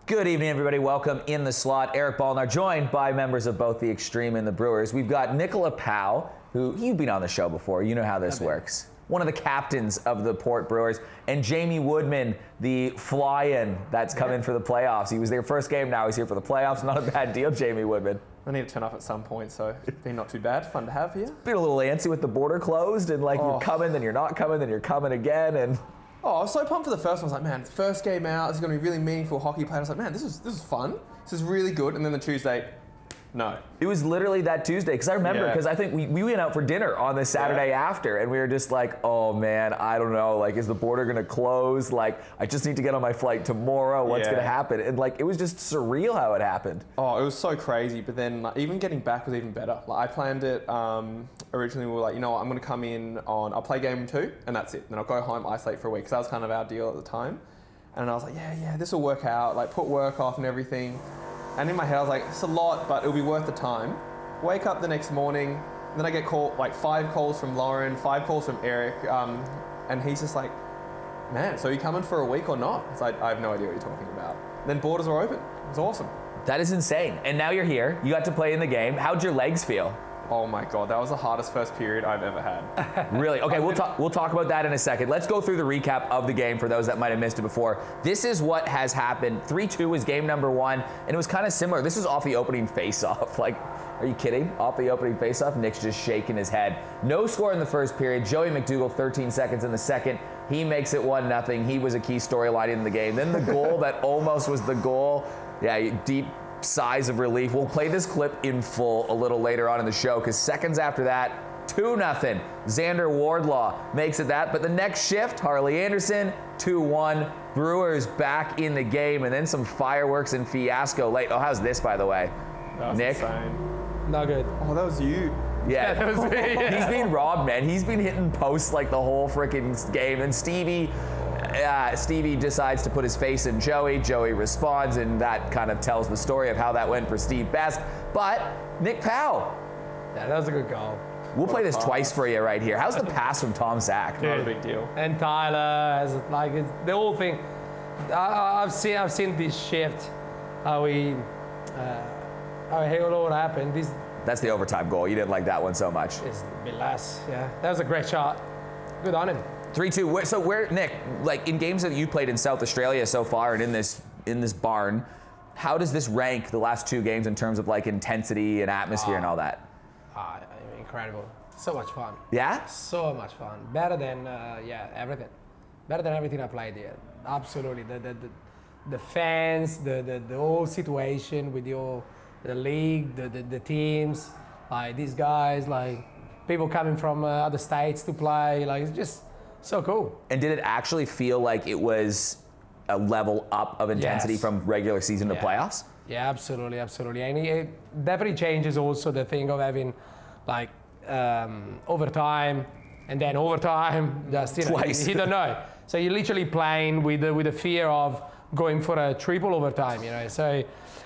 Good evening, everybody. Welcome in the slot. Eric Ballnar, joined by members of both the Extreme and the Brewers. We've got Nicola Powell, who you've been on the show before. You know how this works. One of the captains of the Port Brewers, and Jamie Woodman, the fly-in that's come in for the playoffs. He was there first game, now he's here for the playoffs. Not a bad deal, Jamie Woodman. I need to turn off at some point, so it's been not too bad. Fun to have here. Been a little antsy with the border closed, and like you're coming, then you're not coming, then you're coming again, and... Oh, I was so pumped for the first one. I was like, man, first game out, this is going to be really meaningful hockey play. I was like, man, this is fun. This is really good. And then the Tuesday, no. It was literally that Tuesday, because I remember, because I think we went out for dinner on the Saturday after, and we were just like, oh man, I don't know, like, is the border going to close? Like, I just need to get on my flight tomorrow. What's going to happen? And like, it was just surreal how it happened. Oh, it was so crazy. But then like, even getting back was even better. Like, I planned it, originally we were like, you know what, I'm going to come in on, I'll play game 2, and that's it. Then I'll go home, isolate for a week, because that was kind of our deal at the time. And I was like, yeah, this will work out. Like, put work off and everything. And in my head, I was like, it's a lot, but it'll be worth the time. Wake up the next morning, and then I get called, like 5 calls from Lauren, 5 calls from Eric, and he's just like, man, so are you coming for a week or not? It's like, I have no idea what you're talking about. And then borders were open. It was awesome. That is insane. And now you're here. You got to play in the game. How'd your legs feel? Oh my God, that was the hardest first period I've ever had. Really? Okay, we'll talk about that in a second. Let's go through the recap of the game for those that might have missed it before. This is what has happened. 3-2 was game number 1, and it was kind of similar. This is off the opening face-off. Like, are you kidding? Off the opening face-off, Nick's just shaking his head. No score in the first period. Joey McDougall, 13 seconds in the second. He makes it 1-0. He was a key storyline in the game. Then the goal that almost was the goal. Yeah, deep sighs of relief. We'll play this clip in full a little later on in the show, because seconds after that, 2-0. Xander Wardlaw makes it that. But the next shift, Harley Anderson, 2-1. Brewers back in the game, and then some fireworks and fiasco late. Oh, how's this, by the way? That was Nick? insane. Not good. Oh, that was you. Yeah, that was me. He's been robbed, man. He's been hitting posts like the whole freaking game. And Stevie decides to put his face in Joey. Joey responds, and that kind of tells the story of how that went for Steve Best. But Nick Powell. Yeah, that was a good goal. We'll play this twice for you right here. How's the pass from Tom Sack? Not a big deal. And Tyler, has like it's the whole thing. I've seen this shift. How he what happened. That's the overtime goal. You didn't like that one so much. It's a bit less. Yeah, that was a great shot. Good on him. 3-2. So where, Nick, like in games that you played in South Australia so far and in this barn, how does this rank the last 2 games in terms of like intensity and atmosphere and all that? Incredible. So much fun. Yeah? So much fun. Better than everything. Better than everything I played here. Absolutely. The fans, the whole situation with the league, the teams, like these guys, like people coming from other states to play, like it's just so cool. And did it actually feel like it was a level up of intensity from regular season to playoffs? Yeah, absolutely. And it definitely changes also the thing of having like overtime and then overtime, just twice. You don't know. So you're literally playing with the fear of going for a triple overtime, you know. So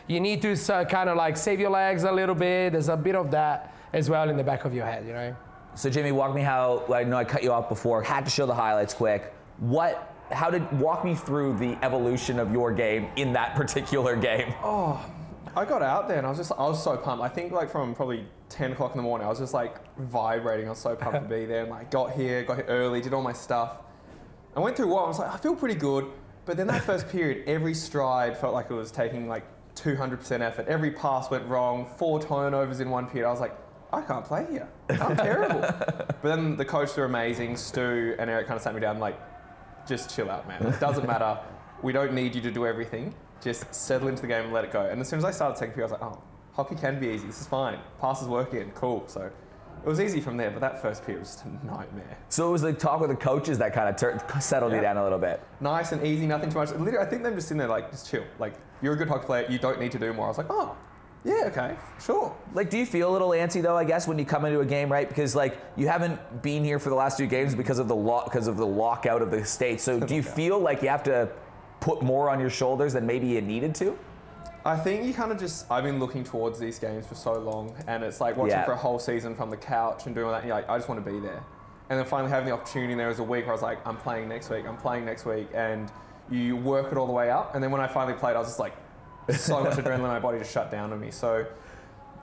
you need to kind of like save your legs a little bit. There's a bit of that as well in the back of your head, you know. So Jimmy, walk me how, I know I cut you off before, had to show the highlights quick. Walk me through the evolution of your game in that particular game. Oh, I got out there and I was so pumped. I think like from probably 10 o'clock in the morning, I was just like vibrating. I was so pumped to be there, and like got here early, did all my stuff. I went through what I was like, I feel pretty good. But then that first period, every stride felt like it was taking like 200% effort. Every pass went wrong, 4 turnovers in one period. I was like, I can't play here. I'm terrible. But then the coaches were amazing. Stu and Eric kind of sat me down like, just chill out, man. It doesn't matter. We don't need you to do everything. Just settle into the game and let it go. And as soon as I started second period, I was like, oh, hockey can be easy. This is fine. Passes working. Cool. So it was easy from there, but that first period was just a nightmare. So it was the talk with the coaches that kind of settled you down a little bit. Nice and easy, nothing too much. Literally, I think them just sitting there like, just chill. Like, you're a good hockey player. You don't need to do more. I was like, oh, yeah, okay, sure. Like, do you feel a little antsy though, I guess, when you come into a game, right? Because like, you haven't been here for the last 2 games because of the lockout of the state. So do you feel like you have to put more on your shoulders than maybe you needed to? I think you kind of I've been looking towards these games for so long, and it's like watching for a whole season from the couch and doing all that, and you're like, I just want to be there. And then finally having the opportunity, there was a week where I was like, I'm playing next week, and you work it all the way up. And then when I finally played, I was just like, so much adrenaline in my body just shut down on me. So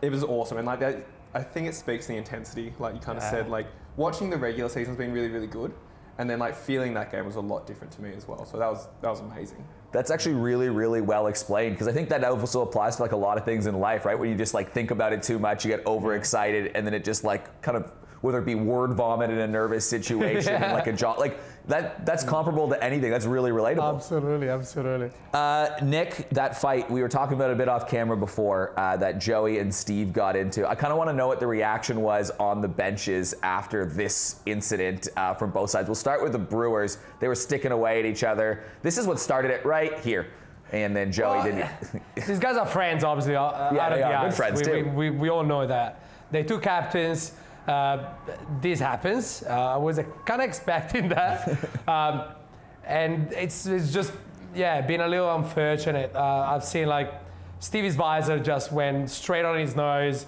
it was awesome. And like that, I think it speaks to the intensity. Like you kind of said, like watching the regular season's been really, really good. And then like feeling that game was a lot different to me as well. So that was amazing. That's actually really, really well explained, because I think that also applies to like a lot of things in life, right? When you just like think about it too much, you get overexcited, and then it just like kind of, whether it be word vomit in a nervous situation, and like a job, like that's comparable to anything. That's really relatable. Absolutely, absolutely. Nick, that fight, we were talking about a bit off camera before, that Joey and Steve got into. I kind of want to know what the reaction was on the benches after this incident from both sides. We'll start with the Brewers. They were sticking away at each other. This is what started it right here. And then Joey didn't. These guys are friends, obviously. Out of the good friends too. We all know that. They're two captains. This happens. I was kind of expecting that. And it's just, been a little unfortunate. I've seen like Stevie's visor just went straight on his nose.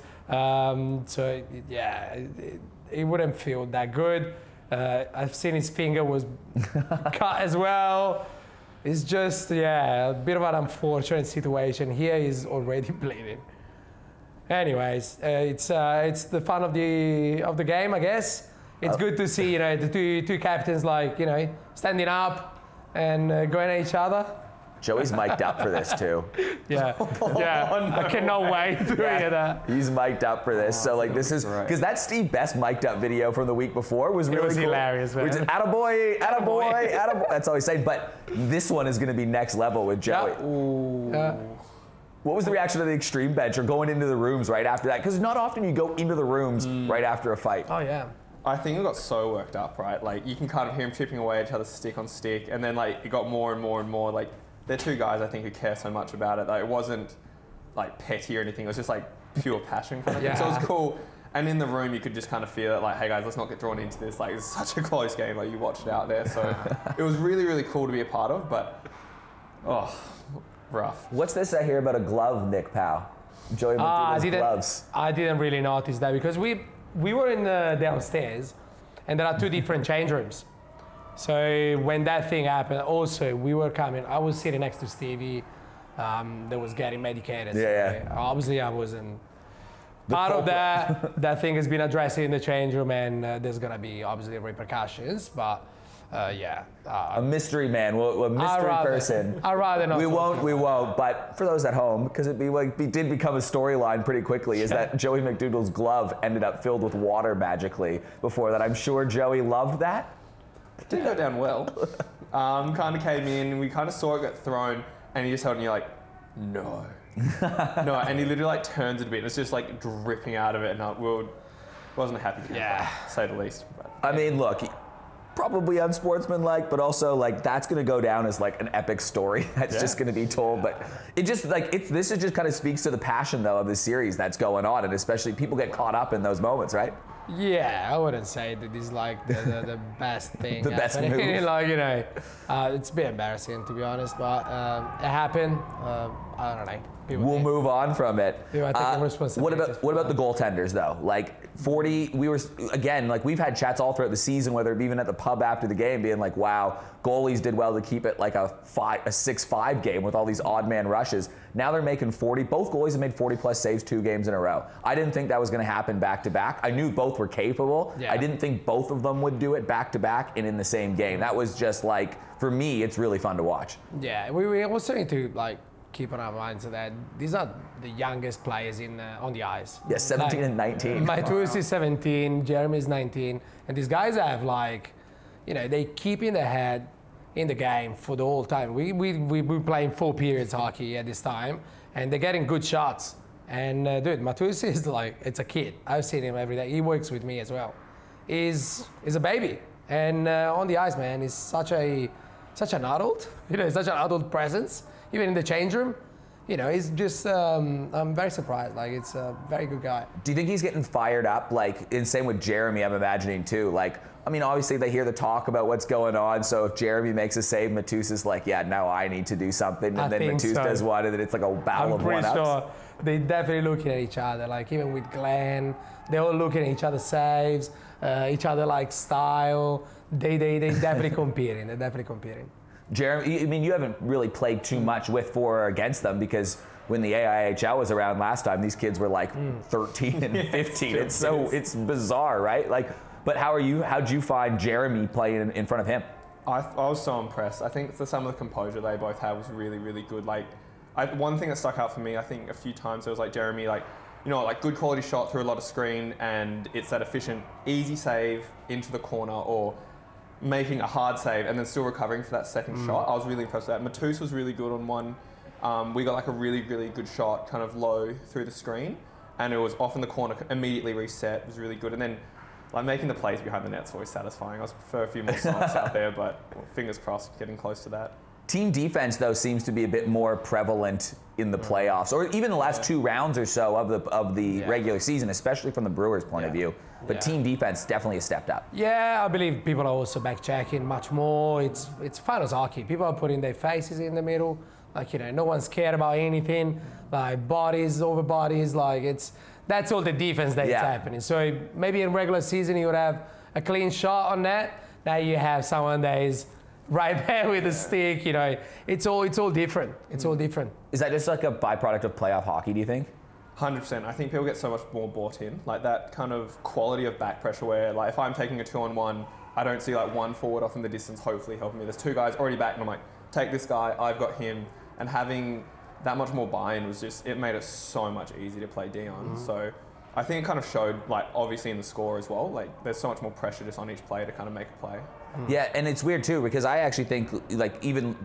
It wouldn't feel that good. I've seen his finger was cut as well. It's just, a bit of an unfortunate situation. Here he's already bleeding. Anyways, it's the fun of the game, I guess. It's good to see, the two captains standing up and going at each other. Joey's mic'd up for this too. I cannot wait to hear that. He's mic'd up for this. So like this is, because that Steve Best mic'd up video from the week before was really cool. Hilarious, man. Which is attaboy, attaboy, attaboy. That's all he's saying. But this one is going to be next level with Joey. What was the reaction of the extreme bench or going into the rooms right after that? Because not often you go into the rooms right after a fight. Oh, yeah. I think it got so worked up, right? Like, you can kind of hear them chipping away at each other stick on stick. And then, like, it got more and more and more. Like, they're two guys, I think, who care so much about it. Like, it wasn't, like, petty or anything. It was just, like, pure passion kind of thing. So it was cool. And in the room, you could just kind of feel it, like, hey, guys, let's not get drawn into this. Like, it's such a close game. Like, you watched it out there. So it was really, really cool to be a part of. But, rough. What's this I hear about a glove, Nick Powell? Joey McDougall's gloves. I didn't really notice that because we were in the downstairs, and there are two different change rooms. So when that thing happened, also we were coming. I was sitting next to Stevie, that was getting medicated. Yeah. So obviously, I wasn't part of that. That thing has been addressed in the change room, and there's gonna be obviously repercussions, but. A mystery man, a mystery person. I'd rather not. We won't. But for those at home, because it did become a storyline pretty quickly, is that Joey McDougall's glove ended up filled with water magically before that. I'm sure Joey loved that. It didn't go down well. Kind of came in, we kind of saw it get thrown, and he just held it and you're like, no. No, and he literally like turns it a bit, and it's just like dripping out of it, and wasn't a happy camper, to say the least. But, I mean, look, probably unsportsmanlike, but also like that's going to go down as like an epic story that's just going to be told. But it just this is just kind of speaks to the passion though of the series that's going on, and especially people get caught up in those moments, right? Yeah, I wouldn't say that this is like the best thing. The best move. It's a bit embarrassing to be honest, but it happened. I don't know. We'll move on from it. What about the goaltenders though? Like 40, we've had chats all throughout the season, whether it be even at the pub after the game, being like, wow, goalies did well to keep it like a 6-5 game with all these odd man rushes. Now they're making 40. Both goalies have made 40 plus saves 2 games in a row. I didn't think that was going to happen back to back. I knew both were capable. Yeah. I didn't think both of them would do it back to back and in the same game. That was just like, for me, it's really fun to watch. Yeah, we also need to keep on our minds that these are the youngest players on the ice. Yeah, 17 and 19. Matus is 17, Jeremy is 19, and these guys have they keep in their head in the game for the whole time. We're playing 4 periods hockey at this time, and they're getting good shots. And dude, Matus is it's a kid. I've seen him every day. He works with me as well. He's a baby, and on the ice, man, he's such an adult. Such an adult presence. Even in the change room, he's just, I'm very surprised. It's a very good guy. Do you think he's getting fired up? Same with Jeremy, I'm imagining too. Obviously they hear the talk about what's going on. So if Jeremy makes a save, Matus is like, yeah, now I need to do something. And then Matus does one, and then it's like a battle of one-ups. I'm pretty sure they're definitely looking at each other. Even with Glenn, they're all looking at each other's saves, each other style. They definitely competing. They're definitely competing. Jeremy, I mean, you haven't really played too much with for or against them because when the AIHL was around last time, these kids were like 13 and 15. It's bizarre, right? Like, but how'd you find Jeremy playing in front of him? I was so impressed. I think some of the composure they both had was really, really good. Like, one thing that stuck out for me, I think a few times it was like Jeremy, like, you know, like good quality shot through a lot of screen, and it's that efficient, easy save into the corner or making a hard save and then still recovering for that second shot. I was really impressed with that. Matus was really good on one. We got like a really, really good shot kind of low through the screen, and it was off in the corner, immediately reset. It was really good. And then like making the plays behind the net's always satisfying. I prefer a few more sites out there, but fingers crossed getting close to that. Team defense, though, seems to be a bit more prevalent in the playoffs, or even the last 2 rounds or so of the regular season, especially from the Brewers' point of view. But team defense definitely has stepped up. Yeah, I believe people are also back checking much more. It's finals hockey. People are putting their faces in the middle. Like, you know, no one's cared about anything. Like bodies over bodies. Like that's all the defense that's happening. So maybe in regular season you would have a clean shot on net. Now you have someone that is right there with a stick. You know, it's all different. It's all different. Is that just like a byproduct of playoff hockey, do you think? 100%. I think people get so much more bought in. Like that kind of quality of back pressure where like if I'm taking a 2-on-1, I don't see like one forward off in the distance hopefully helping me. There's 2 guys already back and I'm like, take this guy, I've got him. And having that much more buy-in was just, it made it so much easier to play D on. So I think it kind of showed, like obviously in the score as well, like there's so much more pressure just on each player to kind of make a play. Yeah, and it's weird too because I actually think like even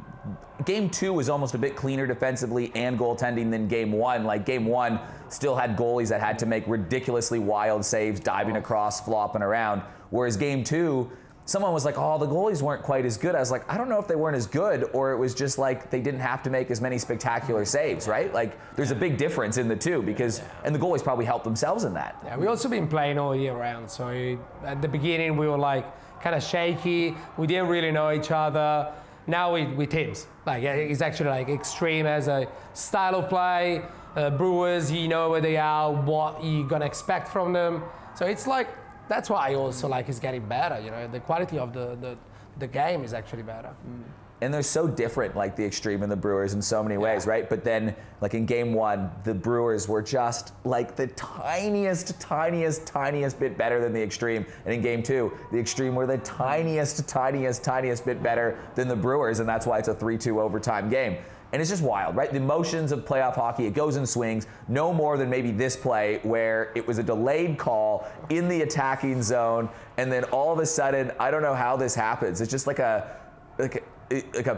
game 2 was almost a bit cleaner defensively and goaltending than game 1. Like game 1 still had goalies that had to make ridiculously wild saves, diving across, flopping around. Whereas game 2, someone was like, oh, the goalies weren't quite as good. I was like, I don't know if they weren't as good or it was just like they didn't have to make as many spectacular saves, right? Like there's a big difference in the two because, and the goalies probably helped themselves in that. Yeah, we also been playing all year round. So at the beginning we were like kind of shaky. We didn't really know each other. Now we teams. Like it's actually like Extreme as a style of play. Brewers, you know where they are, what you're gonna expect from them. So it's like, that's why I also like is getting better. You know, the quality of the game is actually better. And they're so different, like the Extreme and the Brewers in so many ways, right? But then, like in game 1, the Brewers were just like the tiniest bit better than the Extreme. And in game 2, the Extreme were the tiniest bit better than the Brewers. And that's why it's a 3-2 overtime game. And it's just wild, right? The emotions of playoff hockey, it goes in swings, no more than maybe this play where it was a delayed call in the attacking zone. And then all of a sudden, I don't know how this happens. It's just like a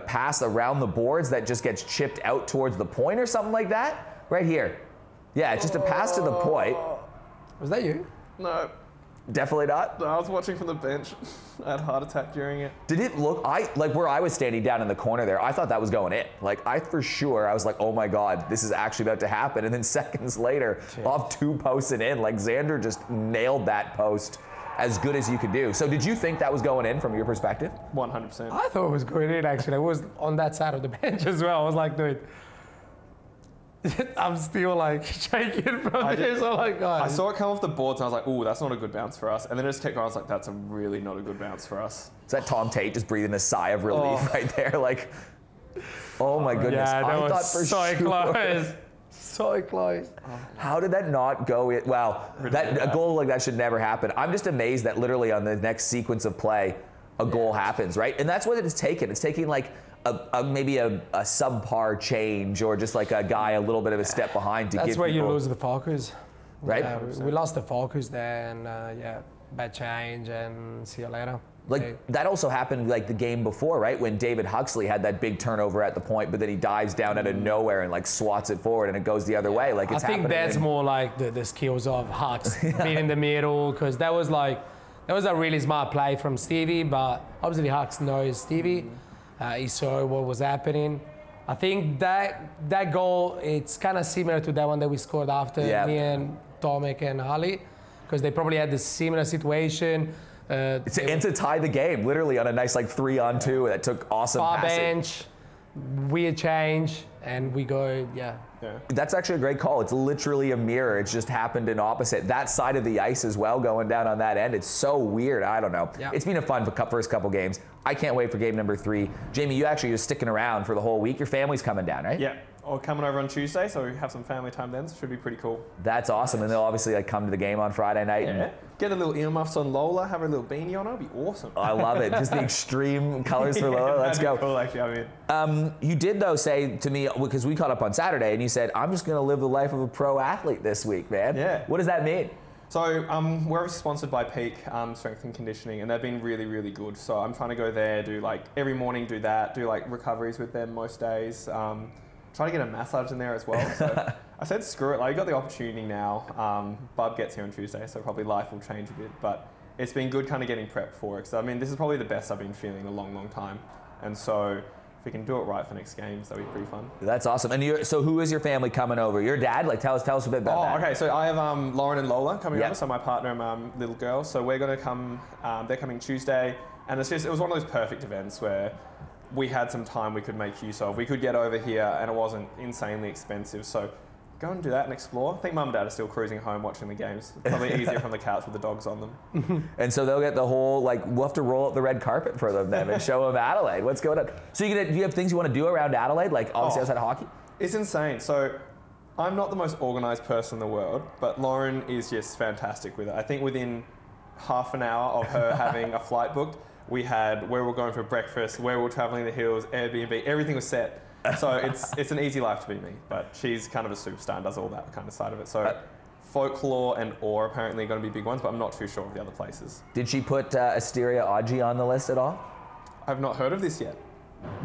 pass around the boards that just gets chipped out towards the point or something like that. Right here. Yeah, it's just a pass to the point. Was that you? No. Definitely not? No, I was watching from the bench. I had a heart attack during it. Did it look, like where I was standing down in the corner there, I thought that was going in. Like I was like, oh my God, this is actually about to happen. And then seconds later, off 2 posts and in, like Xander just nailed that post as good as you could do. So did you think that was going in from your perspective? 100%. I thought it was going in actually. I was on that side of the bench as well. I was like, dude, I'm still like shaking from this. I'm like, God. I saw it come off the boards and I was like, ooh, that's not a good bounce for us. And then it just kept going. I was like, that's a really not a good bounce for us. Is that Tom Tate just breathing a sigh of relief right there? Like, oh my goodness. Yeah, that I was thought for so sure. Close. So close. How did that not go in? Wow, a goal like that should never happen. I'm just amazed that literally on the next sequence of play, a goal happens, right? And that's what it's taken. It's taking like maybe a subpar change or just like a guy a little bit of a step behind to That's give where people, you lose the focus. right? Yeah, we lost the focus there, and bad change, and see you later. Like that also happened like the game before, right? When David Huxley had that big turnover at the point, but then he dives down out of nowhere and like swats it forward and it goes the other way. Like it's happening. I think that's more like the skills of Hux being in the middle, because that was a really smart play from Stevie, but obviously Hux knows Stevie. He saw what was happening. I think that goal, it's kind of similar to that one that we scored after me and Tomek and Ali, because they probably had the similar situation. And to tie the game, literally on a nice like 3-on-2 that took awesome far passing. bench, weird change, and we go, That's actually a great call. It's literally a mirror. It's just happened in opposite. That side of the ice as well, going down on that end. It's so weird. I don't know. Yeah. It's been a fun first couple games. I can't wait for game number 3. Jamie, you actually are sticking around for the whole week. Your family's coming down, right? Yeah. Or coming over on Tuesday, so we have some family time then, so it should be pretty cool. That's awesome, and they'll obviously like come to the game on Friday night. Yeah. And Get a little earmuffs on Lola, have a little beanie on her, it'll be awesome. I love it. Just the extreme colors for Lola. Let's go. Cool, actually, I mean. You did though say to me, because we caught up on Saturday, and you said, "I'm just going to live the life of a pro athlete this week, man." Yeah. What does that mean? So we're obviously sponsored by Peak Strength and Conditioning, and they've been really, really good. So I'm trying to go there, do like every morning, do that, do like recoveries with them most days. Try to get a massage in there as well. So I said, screw it. Like, I got the opportunity now. Bub gets here on Tuesday, so probably life will change a bit. But it's been good kind of getting prepped for it. So I mean, this is probably the best I've been feeling in a long, long time. And so if we can do it right for next games, that'll be pretty fun. That's awesome. And so who is your family coming over? Your dad? Like, tell us a bit about that. Okay. So I have Lauren and Lola coming Yep. over. So my partner and little girl. So we're going to come. They're coming Tuesday, and it was one of those perfect events where we had some time we could make use of. We could get over here, and it wasn't insanely expensive. So go and do that and explore. I think Mum and Dad are still cruising home watching the games. It's probably easier from the couch with the dogs on them. And so they'll get the whole, like, we'll have to roll up the red carpet for them then and show them Adelaide. What's going on? So do you have things you want to do around Adelaide, like obviously outside of hockey? It's insane. So I'm not the most organised person in the world, but Lauren is just fantastic with it. I think within half an hour of her having a flight booked, we had where we're going for breakfast, where we're travelling the hills, Airbnb, everything was set. So it's an easy life to be me, but she's kind of a superstar and does all that kind of side of it. So folklore and ore apparently are going to be big ones, but I'm not too sure of the other places. Did she put Asteria Audrey on the list at all? I've not heard of this yet.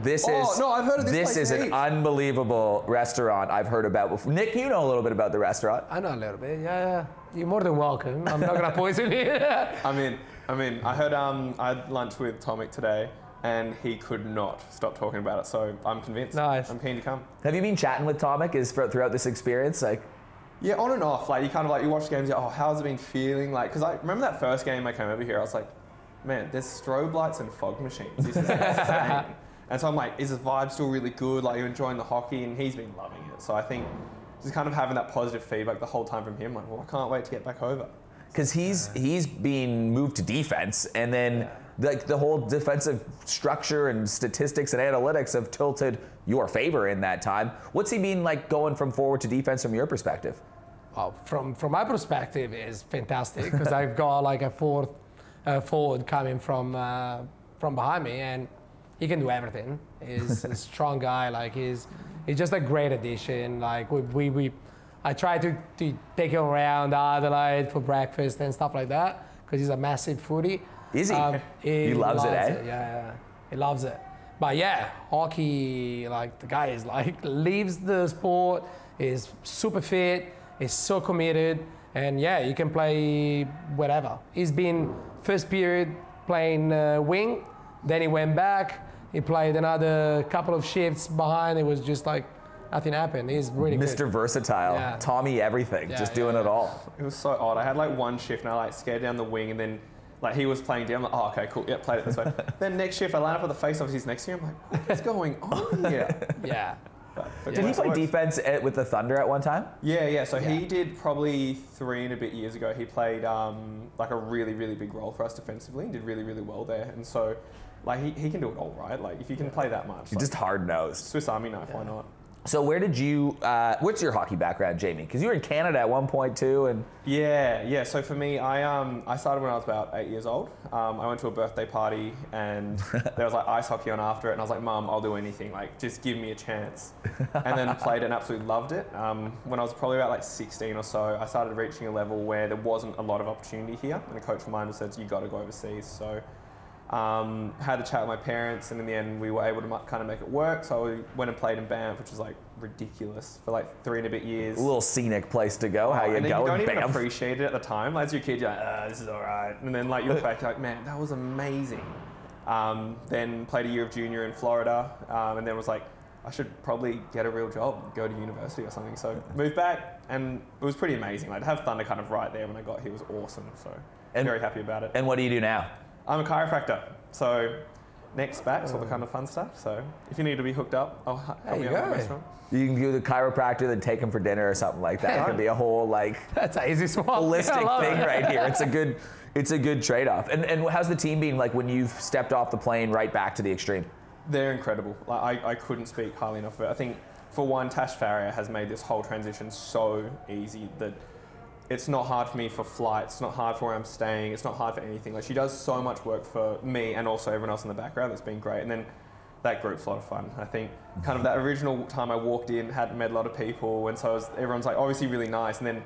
No, I've heard of this place is an heaps. unbelievable restaurant I've heard about before. Nick, you know a little bit about the restaurant. I know a little bit. Yeah. You're more than welcome. I'm not gonna poison you. I heard I had lunch with Tomic today, and he could not stop talking about it. So I'm convinced. Nice. I'm keen to come. Have you been chatting with Tomic throughout this experience? Like, yeah, on and off. Like, you kind of like, you watch games, you're like, oh, how's it been feeling? Like, because I remember that first game I came over here, I was like, man, there's strobe lights and fog machines. This is insane. And so I'm like, is the vibe still really good? Like, you're enjoying the hockey? And he's been loving it. So I think just kind of having that positive feedback the whole time from him, like, well, I can't wait to get back over. because he's being moved to defense, and then like the whole defensive structure and statistics and analytics have tilted your favor in that time. What's he been like going from forward to defense from your perspective? Well, from my perspective, is fantastic because I've got like a fourth forward coming from behind me, and he can do everything. He's a strong guy. Like he's just a great addition. Like I try to take him around Adelaide for breakfast and stuff like that because he's a massive foodie. Is he? He loves it, eh? Yeah, he loves it. But yeah, hockey, like the guy is like lives the sport. Is super fit. Is so committed, and yeah, you can play whatever. He's been first period playing wing, then he went back. He played another couple of shifts behind. It was just like nothing happened. He's really Mr. good. Versatile, Yeah. Tommy everything, just doing it all. It was so odd. I had like one shift and I like scared down the wing, and then like he was playing down. I'm like, oh, okay, cool. Yeah, played it this way. Then next shift, I line up with the face-off. He's next to me. I'm like, what's going on here? Yeah. But Did he play defense with the Thunder at one time? Yeah. So he did probably 3 and a bit years ago. He played like a really, really big role for us defensively and did really, really well there. And so like he can do it all, right? Like if you can play that much. You're just hard-nosed. Swiss Army knife, why not? So where did you, what's your hockey background, Jamie? Because you were in Canada at one point too, and... Yeah. So for me, I started when I was about 8 years old. I went to a birthday party and there was like ice hockey on after it, and I was like, Mum, I'll do anything. Like, just give me a chance. And then played it and absolutely loved it. When I was probably about like 16 or so, I started reaching a level where there wasn't a lot of opportunity here, and a coach of mine just said, you got to go overseas. So had a chat with my parents, and in the end we were able to kind of make it work. So we went and played in Banff, which was like ridiculous for like 3 and a bit years. A little scenic place to go. How you and go you don't in even Banff? appreciate it at the time. Like, as your kid, you're like, this is all right. And then like you look back, you're like, man, that was amazing. Then played a year of junior in Florida, and then was like, I should probably get a real job, go to university or something. So moved back, and it was pretty amazing. Like to have Thunder kind of right there when I got here was awesome. So very happy about it. And what do you do now? I'm a chiropractor. So neck backs, all the kind of fun stuff. So if you need to be hooked up, I'll help you out with the restaurant. You can do the chiropractor, then take him for dinner or something like that. It could be a whole That's an easy swap. holistic thing right here. It's a good trade-off. And how's the team been like when you've stepped off the plane right back to the extreme? They're incredible. Like, I couldn't speak highly enough of it. I think for one, Tash Farrier has made this whole transition so easy that it's not hard for me for flights, it's not hard for where I'm staying, it's not hard for anything. Like, she does so much work for me and also everyone else in the background. That's been great. And then that group's a lot of fun. I think kind of that original time I walked in, hadn't met a lot of people, and so everyone's like obviously really nice, and then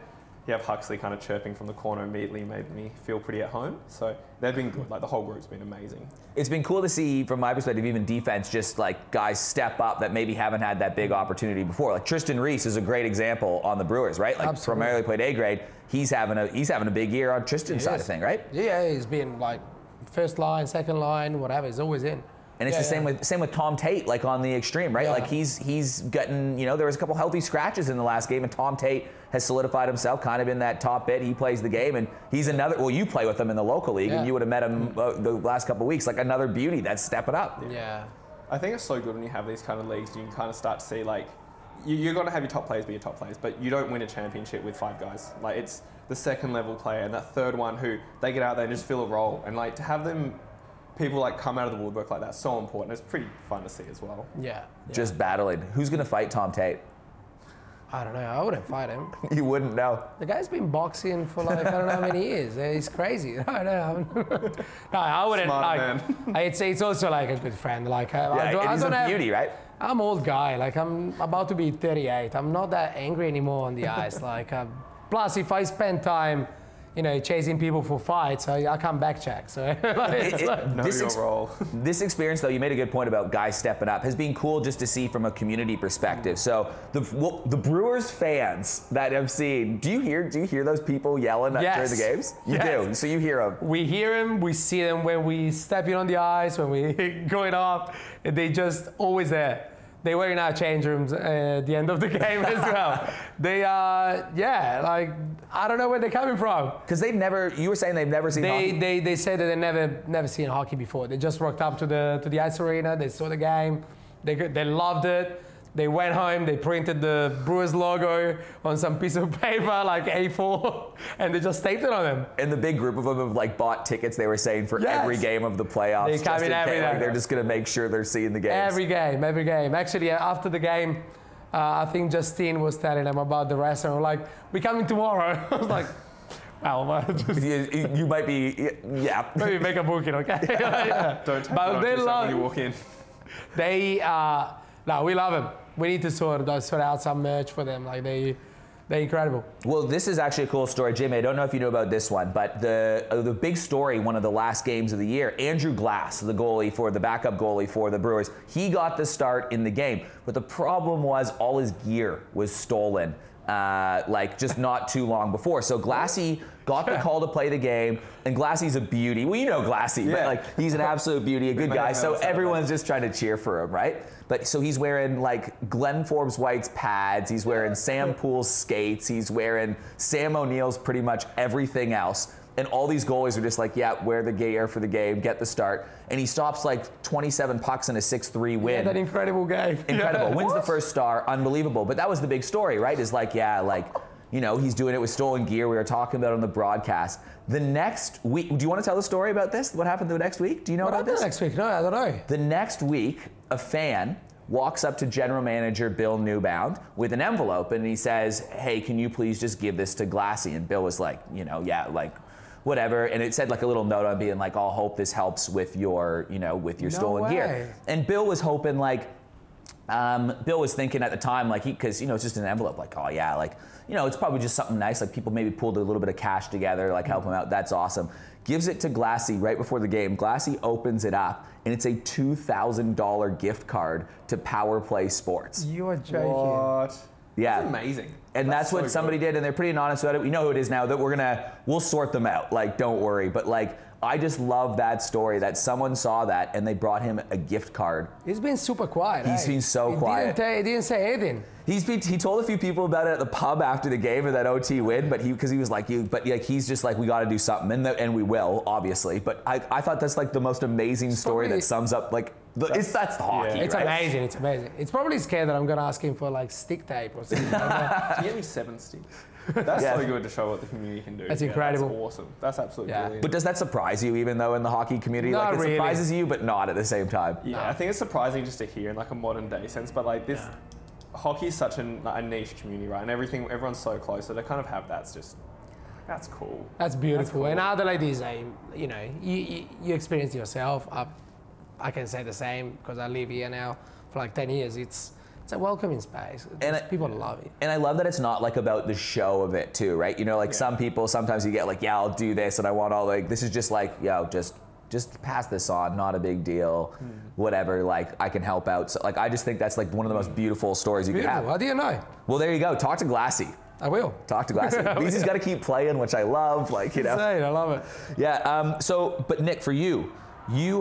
you have Huxley kind of chirping from the corner immediately made me feel pretty at home. So they've been good. Like, the whole group's been amazing. It's been cool to see, from my perspective, even defense, just like guys step up that maybe haven't had that big opportunity before. Like Tristan Reese is a great example on the Brewers, right? Like primarily played A grade. He's having a big year on Tristan's side of thing, right? Yeah, he's been like first line, second line, whatever. He's always in. And it's the same with Tom Tate, like on the extreme, right? Yeah. Like he's gotten, there was a couple healthy scratches in the last game, and Tom Tate has solidified himself kind of in that top bit. He plays the game, and he's another. Well, you play with him in the local league, and you would have met him the last couple of weeks. Like another beauty that's stepping up. Yeah. I think it's so good when you have these kind of leagues. You can kind of start to see like you're going to have your top players be your top players, but you don't win a championship with 5 guys. Like, it's the second level player and that third one who they get out there and just fill a role, and like to have them. People like come out of the woodwork like that, so important. It's pretty fun to see as well. Yeah. Just battling. Who's going to fight Tom Tate? I don't know. I wouldn't fight him. You wouldn't know. The guy's been boxing for like I don't know how many years. He's crazy. I don't know. No, I wouldn't. Smart like, man. It's also like a good friend. Like he's a beauty, right? I'm old guy. Like I'm about to be 38. I'm not that angry anymore on the ice. Like plus, if I spend time, chasing people for fights, I can't back check. So this experience, though, you made a good point about guys stepping up, has been cool just to see from a community perspective. So the Brewers fans that I've seen, do you hear those people yelling during the games? You do. So you hear them. We hear them. We see them when we step in on the ice, when we going off. They just always there. They were in our change rooms at the end of the game as well. They like I don't know where they're coming from. Because you were saying they've never seen hockey? They said that they never seen hockey before. They just rocked up to the ice arena. They saw the game. They loved it. They went home. They printed the Brewers logo on some piece of paper, like A4, and they just taped it on them. And the big group of them have like bought tickets. They were saying for every game of the playoffs. They come in every day. They're just going to make sure they're seeing the games. Every game. Actually, after the game, I think Justine was telling them about the restaurant. Like, we're coming tomorrow. I was like, well, you might be, maybe make a booking, okay? Don't take it when you walk in. No, we love them. We need to sort out some merch for them. Like they're incredible. Well, this is actually a cool story, Jimmy. I don't know if you know about this one, but the big story, one of the last games of the year, Andrew Glass, the backup goalie for the Brewers, he got the start in the game. But the problem was all his gear was stolen. Just not too long before. So Glassy got the call to play the game, and Glassy's a beauty. Well, you know Glassy, but he's an absolute beauty, a good guy. So everyone's just trying to cheer for him, right? But so he's wearing like Glenn Forbes White's pads, he's wearing Sam Poole's skates, he's wearing Sam O'Neill's pretty much everything else. And all these goalies are just like, wear the gear for the game, get the start. And he stops like 27 pucks in a 6-3 win. Yeah, that incredible game. Incredible. Wins the first star, unbelievable. But that was the big story, right? Is like, he's doing it with stolen gear. We were talking about it on the broadcast. The next week, do you want to tell the story about this? What happened the next week? Do you know about this? Next week? No, I don't know. The next week, a fan walks up to general manager Bill Newbound with an envelope, and he says, "Hey, can you please just give this to Glassy?" And Bill was like, whatever. And it said like a little note on being like, "I'll hope this helps with your, stolen gear." And Bill was hoping Bill was thinking at the time, because, it's just an envelope, it's probably just something nice. Like people maybe pulled a little bit of cash together, help him out. That's awesome. Gives it to Glassy right before the game. Glassy opens it up, and it's a $2,000 gift card to Power Play Sports. You are joking. What? Yeah. That's amazing. And that's what somebody did, and they're pretty honest about it. We know who it is now, that we'll sort them out. Don't worry. But I just love that story that someone saw that and they brought him a gift card. He's been super quiet. He's been so quiet. He didn't say anything. He told a few people about it at the pub after the game of that OT win, but because he was like, he's just like, we got to do something, and we will, obviously. But I thought that's like the most amazing story that sums up like that's the hockey. Yeah. It's right? amazing. It's amazing. It's probably scared that I'm gonna ask him for like stick tape or something. Can you get me 7 sticks? That's so good to show what the community can do. That's incredible. That's awesome. That's absolutely brilliant. But does that surprise you, even though in the hockey community, Not like it really. surprises you, but not at the same time? Yeah, I think it's surprising just to hear in like a modern day sense, but like this, hockey is such a niche community, right? And everyone's so close, so to kind of have that's cool. That's beautiful. cool. And Adelaide is you experience it yourself. I can say the same because I live here now for like 10 years. It's a welcoming space. People love it. And I love that it's not like about the show of it too, right? You know, like some people, sometimes you get like, yeah, I'll do this and I want all like, this is just like, just pass this on, not a big deal, whatever, like I can help out. So like, I just think that's like one of the most beautiful stories you can have. How do you know? Well, there you go. Talk to Glassy. I will. Talk to Glassy. He's got to keep playing, which I love, like, you know. Insane, I love it. Yeah, but Nick, for you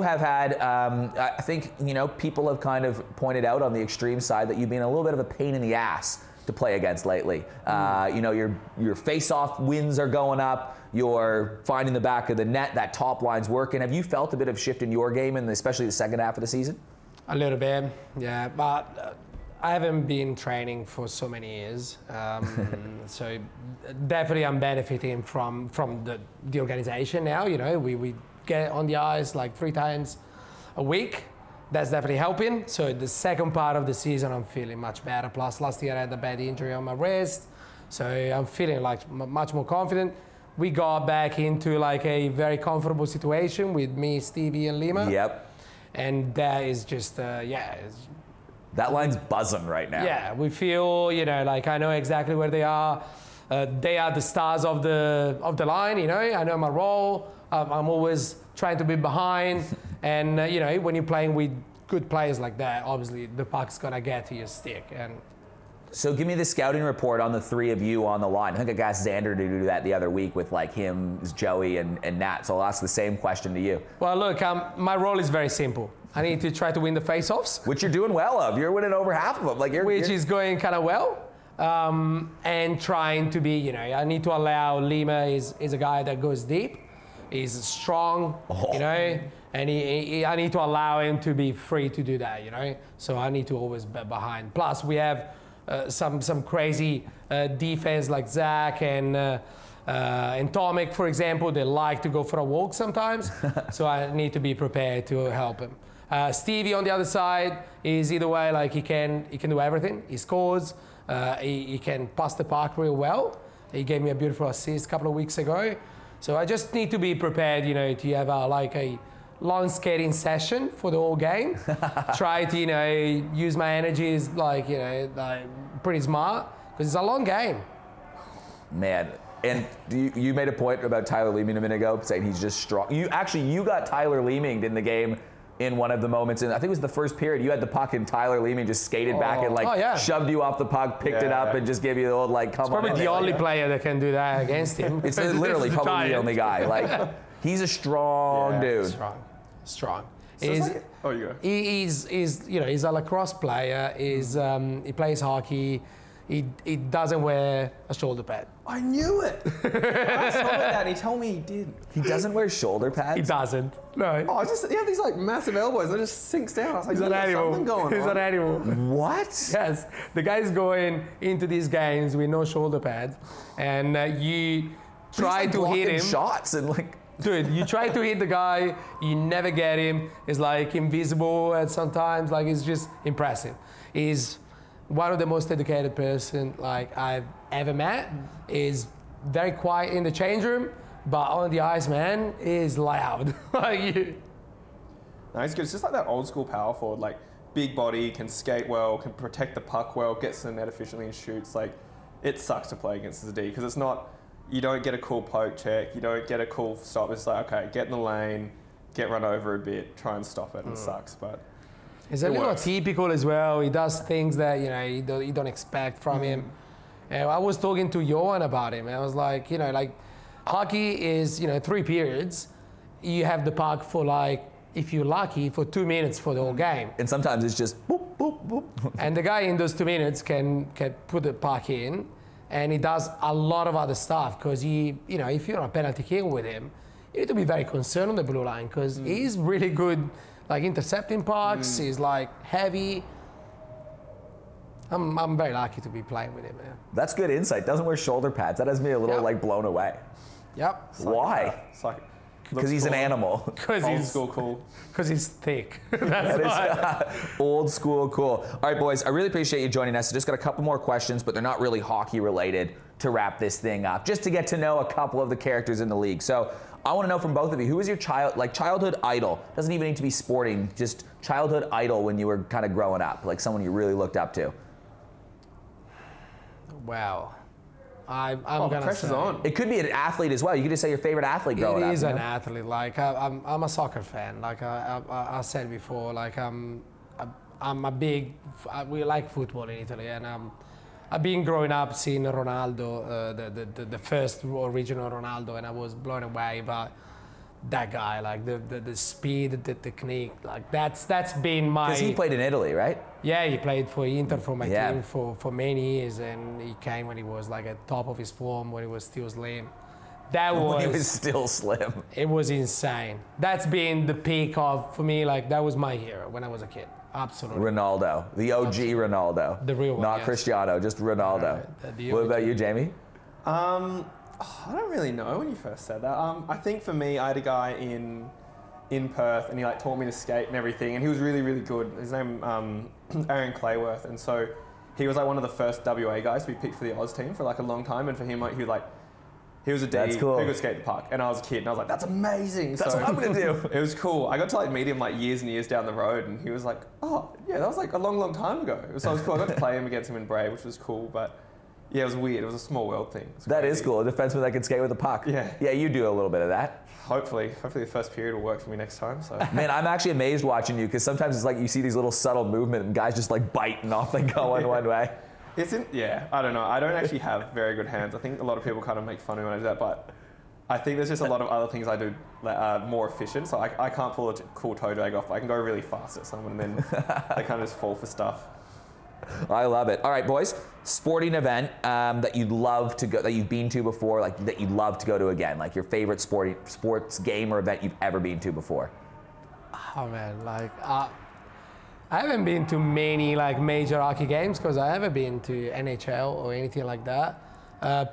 have had, I think, people have kind of pointed out on the extreme side that you've been a little bit of a pain in the ass to play against lately. Your face-off wins are going up. You're finding the back of the net. That top line's working. Have you felt a bit of shift in your game, and especially the second half of the season? A little bit, yeah. But I haven't been training for so many years, so definitely I'm benefiting from the organization now. We get on the ice like 3 times a week. That's definitely helping. So the second part of the season, I'm feeling much better. Plus, last year I had a bad injury on my wrist, so I'm feeling like much more confident. We got back into like a very comfortable situation with me, Stevie, and Lima. Yep. And that is just, that line's buzzing right now. Yeah, we feel, like I know exactly where they are. They are the stars of the line, I know my role. I'm always trying to be behind. And, when you're playing with good players like that, obviously the puck's going to get to your stick. And so give me the scouting report on the 3 of you on the line. I think I asked Xander to do that the other week with like him, Joey, and Nat. So I'll ask the same question to you. Well, look, my role is very simple. I need to try to win the face-offs. Which you're doing well of. You're winning over half of them. Which is going kind of well. And trying to be, I need to allow Lima is a guy that goes deep. He's strong, and I need to allow him to be free to do that, So I need to always be behind. Plus, we have some crazy defense like Zach and Tomic, for example. They like to go for a walk sometimes, so I need to be prepared to help him. Stevie on the other side is either way, like he can do everything. He scores. He can pass the puck real well. He gave me a beautiful assist a couple of weeks ago. So I just need to be prepared, to have a long skating session for the whole game. Try to, use my energies like pretty smart because it's a long game. Man, and you made a point about Tyler Leeming a minute ago, saying he's just strong. You got Tyler Leeming in the game in one of the moments, and I think it was the first period. You had the puck and Tyler Leeming just skated back and shoved you off the puck, picked it up, and just gave you the old come on. Probably the only player that can do that against him. It's literally probably the only guy. Like he's a strong dude. Strong. So you go. He's a lacrosse player. He plays hockey. He doesn't wear a shoulder pad. I knew it. I saw that and he told me he did. He doesn't wear shoulder pads? He doesn't. No. Oh, he had these like massive elbows that just sinks down. I was like, He's an animal. Something going on. He's an animal. What? Yes. The guy's going into these games with no shoulder pads, and you try to hit him. Shots and like. Dude, you try to hit the guy, you never get him. He's like invisible at sometimes. Like it's just impressive. He's one of the most educated person like I've ever met. Is very quiet in the change room, but on the ice, man, is loud. No, he's good. It's just like that old school power forward, like big body, can skate well, can protect the puck well, gets to the net efficiently and shoots. Like it sucks to play against the D because it's not. You don't get a cool poke check. You don't get a cool stop. It's like, okay, get in the lane, get run over a bit, try and stop it, and it sucks. But he's a little atypical as well. He does things that you don't expect from him. And I was talking to Johan about him. And I was like, hockey is 3 periods. You have the puck for if you're lucky, for 2 minutes for the whole game. And sometimes it's just boop. boop, boop. And the guy in those 2 minutes can put the puck in, and he does a lot of other stuff because if you're on a penalty kill with him, you need to be very concerned on the blue line because he's really good, like intercepting pucks. He's like heavy. I'm very lucky to be playing with him, man. That's good insight. Doesn't wear shoulder pads. That has me a little like blown away. Yep. Why? Because he's an animal. Because Old he's school cool. Because he's thick. That's why. Old school cool. All right, boys, I really appreciate you joining us. I just got a couple more questions, but they're not really hockey related to wrap this thing up, just to get to know a couple of the characters in the league. So I want to know from both of you, who was your childhood idol? Doesn't even need to be sporting, just childhood idol when you were kind of growing up, like someone you really looked up to. Wow. I'm gonna pressure's say, on. It could be an athlete as well. You could just say your favorite athlete growing up. It is an athlete. Like I'm a soccer fan. Like I said before. Like I'm a big. We like football in Italy, and I've been growing up seeing Ronaldo, the first original Ronaldo, and I was blown away by that guy. Like the speed, the technique. Like that's been my. Because he played in Italy, right? Yeah, he played for Inter for my team for many years, and he came when he was like at top of his form, when he was still slim. When he was still slim. It was insane. That's been the peak of, for me, like that was my hero when I was a kid. Absolutely. Ronaldo, the OG Ronaldo. The real one, Not yes. Cristiano, just Ronaldo. What about you, Jamie? I don't really know when you first said that. I think for me, I had a guy in Perth, and he like taught me to skate and everything, and he was really, really good. His name Aaron Clayworth, and so he was like one of the first WA guys to be picked for the Oz team for like a long time, and for him, like he was a D who could skate the puck, and I was a kid, and I was like, that's amazing. That's what I'm gonna do. It was cool. I got to like meet him like years and years down the road, and he was like, oh yeah, that was like a long, long time ago. So it was cool. I got to play him against him in Brave, which was cool, but yeah, it was weird. It was a small world thing. That is cool. A defenseman that can skate with a puck. Yeah. Yeah, you do a little bit of that. Hopefully the first period will work for me next time. So Man, I'm actually amazed watching you because sometimes it's like you see these little subtle movement and guys just like biting off they go in one way. I don't know. I don't actually have very good hands. I think a lot of people kind of make fun of me when I do that, but I think there's just a lot of other things I do that are more efficient. So I can't pull a cool toe drag off. I can go really fast at someone and then they kind of just fall for stuff. I love it. All right, boys. Sporting event that you'd love to go, that you've been to before, like that you'd love to go to again, like your favorite sports game or event you've ever been to before. Oh man, like I haven't been to many like major hockey games because I haven't been to NHL or anything like that.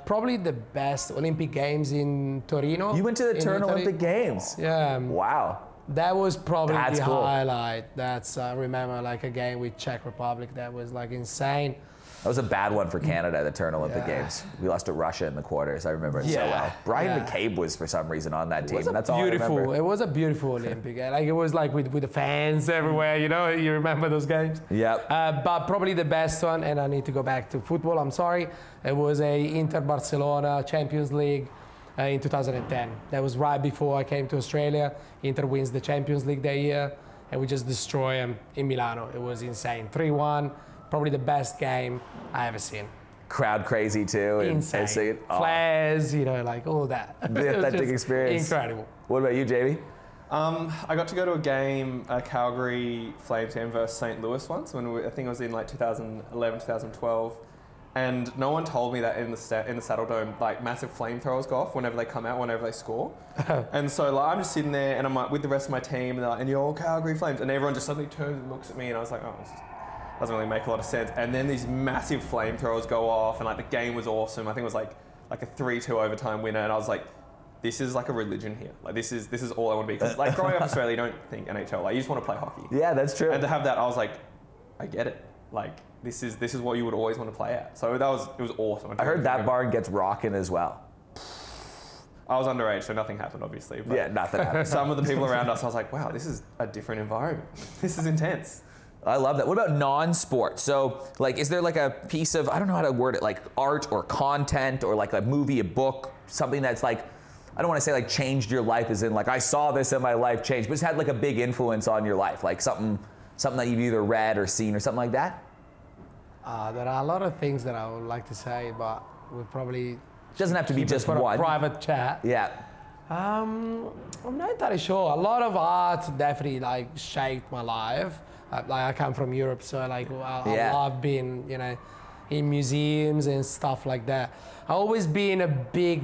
Probably the best Olympic Games in Torino. You went to the Turn Olympic Games. Yeah. Wow. That was probably That's the cool. highlight. I remember like a game with Czech Republic that was like insane. That was a bad one for Canada, the Turn Olympic Games. We lost to Russia in the quarters. I remember it so well. Brian McCabe was for some reason on that team. And that's all I remember. It was a beautiful Olympic. Like it was like with the fans everywhere. You know, you remember those games? Yep. But probably the best one, and I need to go back to football. I'm sorry. It was a Inter Barcelona Champions League. In 2010. That was right before I came to Australia. Inter wins the Champions League that year, and we just destroy them in Milano. It was insane. 3-1, probably the best game I ever seen. Crowd crazy too. Insane. Flares, you know, like all that. The authentic experience. Incredible. What about you, Jamie? I got to go to a game, a Calgary Flames game versus St. Louis once, I think it was in like 2011, 2012. And no one told me that in the Saddle Dome, like massive flamethrowers go off whenever they come out, whenever they score. And so like, I'm just sitting there and I'm like with the rest of my team and they're like, and you're all Calgary Flames. And everyone just suddenly turns and looks at me and I was like, oh, this doesn't really make a lot of sense. And then these massive flamethrowers go off and like the game was awesome. I think it was like a 3-2 overtime winner. And I was like, this is like a religion here. Like this is all I want to be. Because like growing up in Australia, you don't think NHL, like you just want to play hockey. Yeah, that's true. And to have that, I was like, I get it. Like, this is what you would always want to play at. So it was awesome. I heard that barn gets rocking as well. I was underage, so nothing happened, obviously. But Yeah, nothing happened. some of the people around us, I was like, wow, this is a different environment. This is intense. I love that. What about non-sport? So, like, is there like a piece of, I don't know how to word it, like art or content or like a movie, a book, something that's like, I don't want to say like changed your life as in like, I saw this and my life changed, but it's had like a big influence on your life, like something that you've either read or seen or something like that? There are a lot of things that I would like to say, but we'll probably Doesn't have to be keep it just for one. a private chat. Yeah. I'm not entirely sure. A lot of art definitely like shaped my life. I come from Europe, so like I Yeah. love being, you know, in museums and stuff like that. I've always been a big,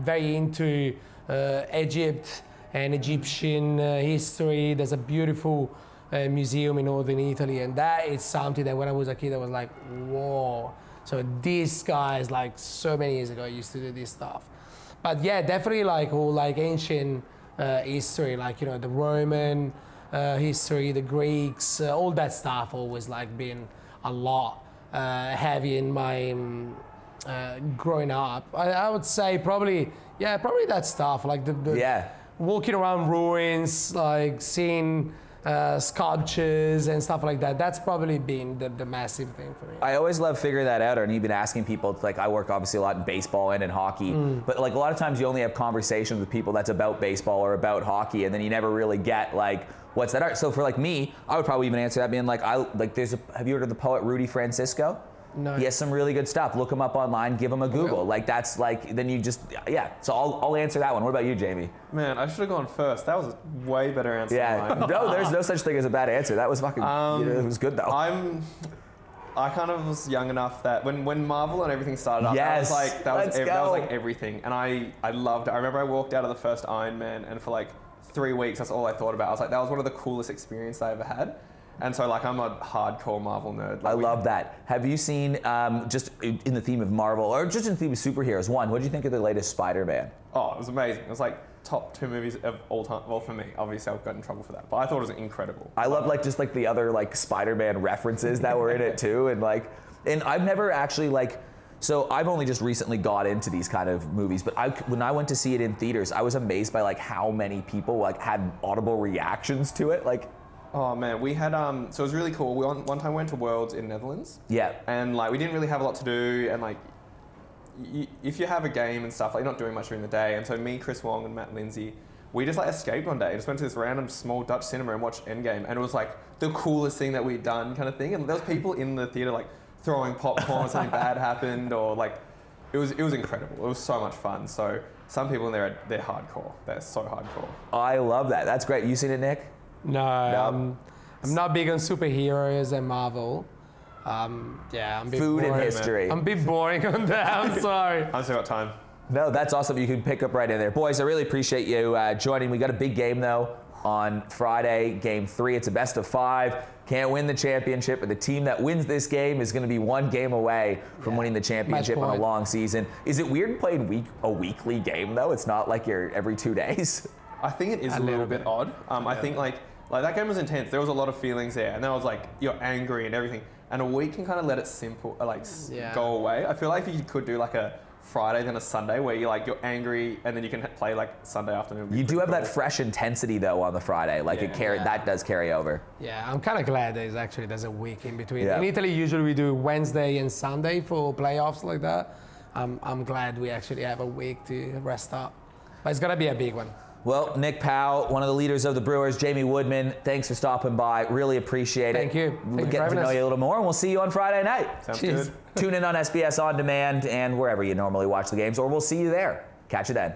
very into Egypt and Egyptian history. There's a beautiful museum in northern Italy, and that is something that when I was a kid I was like, whoa. So these guys, like so many years ago, used to do this stuff. But yeah, definitely like all like ancient history, like, you know, the Roman history, the Greeks, all that stuff always like been a lot heavy in my growing up. I would say probably that stuff, like the walking around ruins, like seeing sculptures and stuff like that. That's probably been the massive thing for me. I always love figuring that out, and even asking people. Like, I work obviously a lot in baseball and in hockey, but like a lot of times you only have conversations with people that's about baseball or about hockey, and then you never really get like, what's that art? So for like me, I would probably even answer that being like, have you heard of the poet Rudy Francisco? No. He has some really good stuff. Look him up online, give him a Google. Okay. Like that's like, then you just, So I'll answer that one. What about you, Jamie? Man, I should have gone first. That was a way better answer than mine. No, there's no such thing as a bad answer. That was fucking, it was good though. I kind of was young enough that when Marvel and everything started up, Yes, that was like everything, and I loved it. I remember I walked out of the first Iron Man, and for like 3 weeks, that's all I thought about. I was like, that was one of the coolest experiences I ever had. And so, like, I'm a hardcore Marvel nerd. Like, I love that. Have you seen, just in the theme of Marvel, or just in the theme of superheroes, what did you think of the latest Spider-Man? Oh, it was amazing. It was like top 2 movies of all time. Well, for me, obviously, I've got in trouble for that, but I thought it was incredible. I love like just like the other like Spider-Man references that were in it too, and I've never actually like. So I've only just recently got into these kind of movies, but when I went to see it in theaters, I was amazed by like how many people like had audible reactions to it, like. Oh man, we had so it was really cool. We one time went to Worlds in Netherlands. Yeah. And like we didn't really have a lot to do, and like if you have a game and stuff, like you're not doing much during the day. And so me, Chris Wong, and Matt Lindsay, we just like escaped one day. Just went to this random small Dutch cinema and watched Endgame, and it was like the coolest thing that we'd done, kind of thing. And there was people in the theater like throwing popcorn, something bad happened, or like it was incredible. It was so much fun. So some people in there, they're hardcore. They're so hardcore. I love that. That's great. You seen it, Nick? No, I'm not big on superheroes and Marvel. I'm a bit Food boring. and history. I'm a bit boring on that. I'm sorry. I've still got time. No, that's awesome. You can pick up right in there. Boys, I really appreciate you joining. We got a big game, though, on Friday, Game 3. It's a best of 5. Can't win the championship, but the team that wins this game is going to be 1 game away from winning the championship on a long season. Is it weird playing a weekly game, though? It's not like you're every 2 days? I think it is a little bit odd. I think like that game was intense. There was a lot of feelings there, and then I was like, you're angry and everything. And a week can kind of let it go away. I feel like if you could do like a Friday then a Sunday where you're angry, and then you can play like Sunday afternoon. You do have that fresh intensity though on the Friday, like that does carry over. Yeah, I'm kind of glad there's a week in between. Yeah. In Italy, usually we do Wednesday and Sunday for playoffs like that. I'm glad we actually have a week to rest up, but it's gonna be a big one. Well, Nick Powell, one of the leaders of the Brewers, Jamie Woodman, thanks for stopping by. Really appreciate it. Thank you. We'll get to know you a little more, and we'll see you on Friday night. Sounds Cheers. good. Tune in on SBS On Demand and wherever you normally watch the games, or we'll see you there. Catch you then.